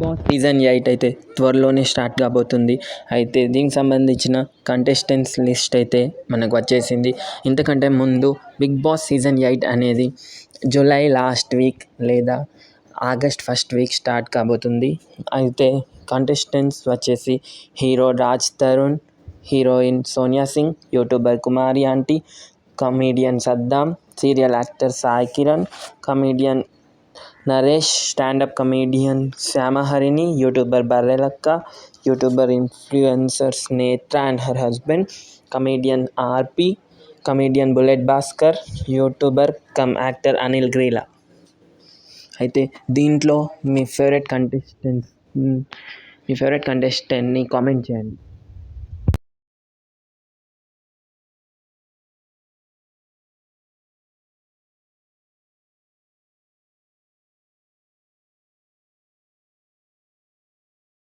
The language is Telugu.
బాస్ సీజన్ 8 అయితే త్వరలోనే స్టార్ట్ కాబోతుంది. అయితే దీనికి సంబంధించిన కంటెస్టెంట్స్ లిస్ట్ అయితే మనకు వచ్చేసింది. ఇంతకంటే ముందు బిగ్ బాస్ సీజన్ 8 అనేది జూలై లాస్ట్ వీక్ లేదా ఆగస్ట్ ఫస్ట్ వీక్ స్టార్ట్ కాబోతుంది. అయితే కంటెస్టెంట్స్ వచ్చేసి hero Raj Tarun, heroine Sonia Singh, YouTuber Kumari aunty, comedian Saddam, serial actor Sai Kiran, comedian Naresh, standup comedian Shyamaharini, YouTuber Barrelakka, YouTuber influencers Netra and her husband, comedian RP, comedian Bullet Bhaskar, YouTuber cum actor Anil Geela. అయితే దీంట్లో మీ ఫేవరెట్ కంటెస్టెంట్ని కామెంట్ చేయండి.